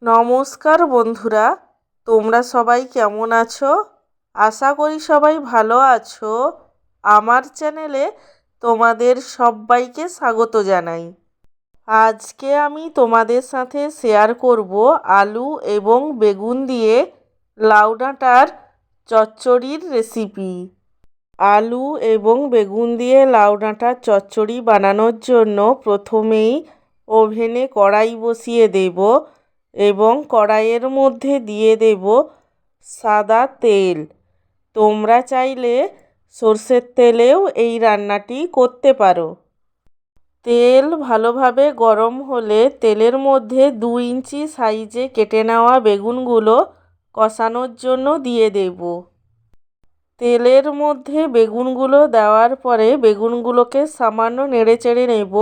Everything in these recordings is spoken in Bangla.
নমস্কার বন্ধুরা, তোমরা সবাই কেমন আছো? আশা করি সবাই ভালো আছো। আমার চ্যানেলে তোমাদের সবাইকে স্বাগত জানাই। আজকে আমি তোমাদের সাথে শেয়ার করব আলু এবং বেগুন দিয়ে লাউ ডাঁটার চচ্চড়ির রেসিপি। আলু এবং বেগুন দিয়ে লাউ ডাঁটার চচ্চড়ি বানানোর জন্য প্রথমেই ওভেনে কড়াই বসিয়ে দেব এবং কড়াইয়ের মধ্যে দিয়ে দেব সাদা তেল। তোমরা চাইলে সর্ষের তেলেও এই রান্নাটি করতে পারো। তেল ভালোভাবে গরম হলে তেলের মধ্যে 2 ইঞ্চি সাইজে কেটে নেওয়া বেগুনগুলো কষানোর জন্য দিয়ে দেব। তেলের মধ্যে বেগুনগুলো দেওয়ার পরে বেগুনগুলোকে সামান্য নেড়েচেড়ে নেব।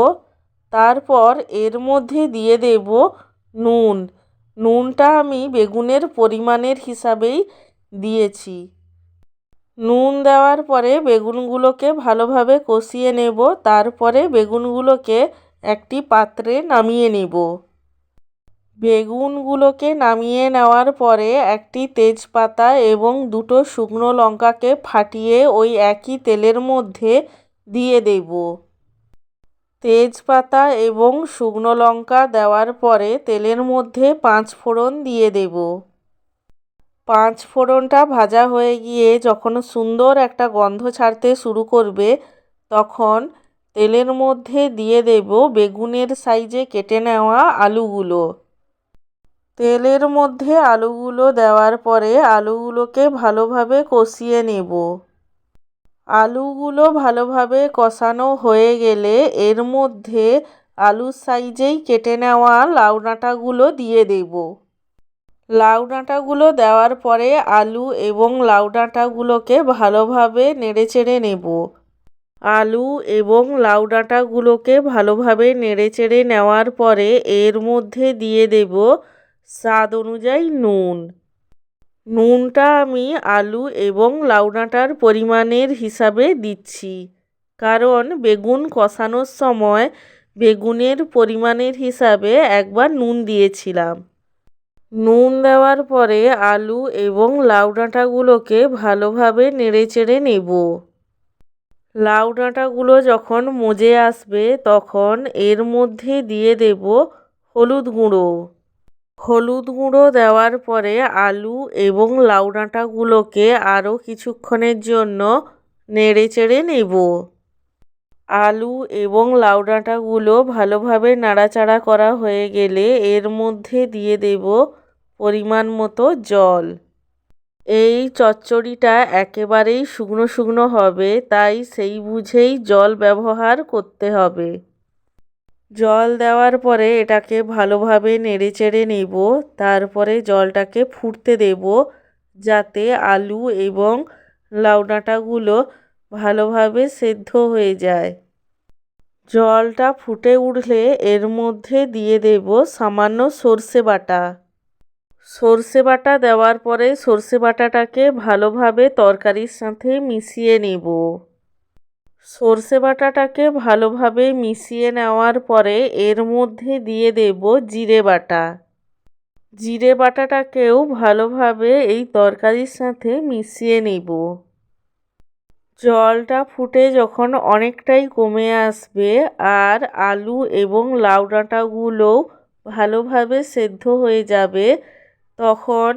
তারপর এর মধ্যে দিয়ে দেব নুন। নুনটা আমি বেগুনের পরিমাণের হিসাবেই দিয়েছি। নুন দেওয়ার পরে বেগুনগুলোকে ভালোভাবে কষিয়ে নেব। তারপরে বেগুনগুলোকে একটি পাত্রে নামিয়ে নেব। বেগুনগুলোকে নামিয়ে নেওয়ার পরে একটি তেজপাতা এবং 2টো শুকনো লঙ্কাকে ফাটিয়ে ওই একই তেলের মধ্যে দিয়ে দেব। তেজপাতা এবং শুকনো লঙ্কা দেওয়ার পরে তেলের মধ্যে 5 ফোড়ন দিয়ে দেব। 5 ফোড়নটা ভাজা হয়ে গিয়ে যখন সুন্দর একটা গন্ধ ছাড়তে শুরু করবে, তখন তেলের মধ্যে দিয়ে দেব বেগুনের সাইজে কেটে নেওয়া আলুগুলো। তেলের মধ্যে আলুগুলো দেওয়ার পরে আলুগুলোকে ভালোভাবে কষিয়ে নেব। আলুগুলো ভালোভাবে কষানো হয়ে গেলে এর মধ্যে আলুর সাইজেই কেটে নেওয়া লাউ ডাঁটাগুলো দিয়ে দেব। লাউ ডাঁটাগুলো দেওয়ার পরে আলু এবং লাউ ডাঁটাগুলোকে ভালোভাবে নেড়েচেড়ে নেব। আলু এবং লাউ ডাঁটাগুলোকে ভালোভাবে নেড়েচেড়ে নেওয়ার পরে এর মধ্যে দিয়ে দেব স্বাদ অনুযায়ী নুন। নুনটা আমি আলু এবং লাউ ডাঁটার পরিমাণের হিসাবে দিচ্ছি, কারণ বেগুন কষানোর সময় বেগুনের পরিমাণের হিসাবে একবার নুন দিয়েছিলাম। নুন দেওয়ার পরে আলু এবং লাউ ডাঁটাগুলোকে ভালোভাবে নেড়েচেড়ে নেব। লাউ ডাঁটাগুলো যখন মজে আসবে তখন এর মধ্যে দিয়ে দেব হলুদ গুঁড়ো। হলুদ গুঁড়ো দেওয়ার পরে আলু এবং লাউ ডাঁটাগুলোকে আরও কিছুক্ষণের জন্য নেড়েচেড়ে নেব। আলু এবং লাউ ডাঁটাগুলো ভালোভাবে নাড়াচাড়া করা হয়ে গেলে এর মধ্যে দিয়ে দেব পরিমাণ মতো জল। এই চচ্চড়িটা একেবারেই শুকনো শুকনো হবে, তাই সেই বুঝেই জল ব্যবহার করতে হবে। জল দেওয়ার পরে এটাকে ভালোভাবে নেড়েচেড়ে নেব। তারপরে জলটাকে ফুটতে দেব, যাতে আলু এবং লাউ ডাঁটাগুলো ভালোভাবে সেদ্ধ হয়ে যায়। জলটা ফুটে উঠলে এর মধ্যে দিয়ে দেব সামান্য সর্ষে বাটা। সর্ষে বাটা দেওয়ার পরে সর্ষে বাটাটাকে ভালোভাবে তরকারির সাথে মিশিয়ে নেব। সর্ষে বাটাটাকে ভালোভাবে মিশিয়ে নেওয়ার পরে এর মধ্যে দিয়ে দেব জিরে বাটা। জিরে বাটাটাকেও ভালোভাবে এই তরকারির সাথে মিশিয়ে নেব। জলটা ফুটে যখন অনেকটাই কমে আসবে আর আলু এবং লাউ ডাঁটাগুলোও ভালোভাবে সেদ্ধ হয়ে যাবে, তখন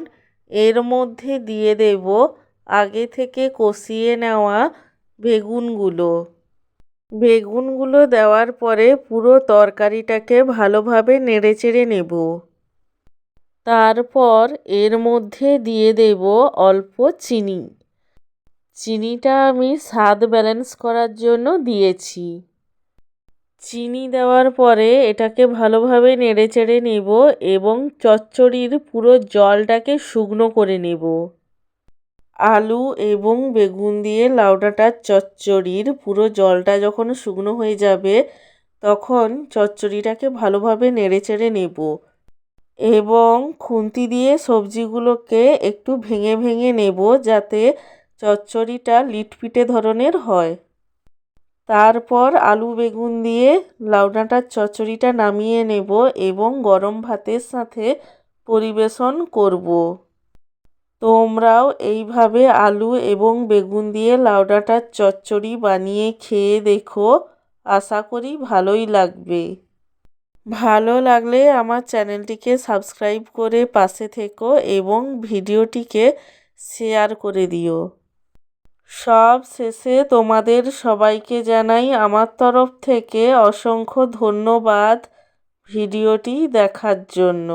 এর মধ্যে দিয়ে দেব আগে থেকে কষিয়ে নেওয়া বেগুনগুলো। বেগুনগুলো দেওয়ার পরে পুরো তরকারিটাকে ভালোভাবে নেড়েচেড়ে নেব। তারপর এর মধ্যে দিয়ে দেব অল্প চিনি। চিনিটা আমি স্বাদ ব্যালেন্স করার জন্য দিয়েছি। চিনি দেওয়ার পরে এটাকে ভালোভাবে নেড়েচেড়ে নেব এবং চচ্চড়ির পুরো জলটাকে শুকনো করে নেব। আলু এবং বেগুন দিয়ে লাউ ডাঁটার চচ্চড়ির পুরো জলটা যখন শুকনো হয়ে যাবে, তখন চচ্চড়িটাকে ভালোভাবে নেড়েচেড়ে নেব এবং খুন্তি দিয়ে সবজিগুলোকে একটু ভেঙে ভেঙে নেব, যাতে চচ্চড়িটা লিটপিটে ধরনের হয়। তারপর আলু বেগুন দিয়ে লাউ ডাঁটার চচ্চড়িটা নামিয়ে নেব এবং গরম ভাতের সাথে পরিবেশন করব। তোমরাও এইভাবে আলু এবং বেগুন দিয়ে লাউ ডাঁটার চচ্চড়ি বানিয়ে খেয়ে দেখো, আশা করি ভালোই লাগবে। ভালো লাগলে আমার চ্যানেলটিকে সাবস্ক্রাইব করে পাশে থেকো এবং ভিডিওটিকে শেয়ার করে দিও। সব শেষে তোমাদের সবাইকে জানাই আমার তরফ থেকে অসংখ্য ধন্যবাদ ভিডিওটি দেখার জন্য।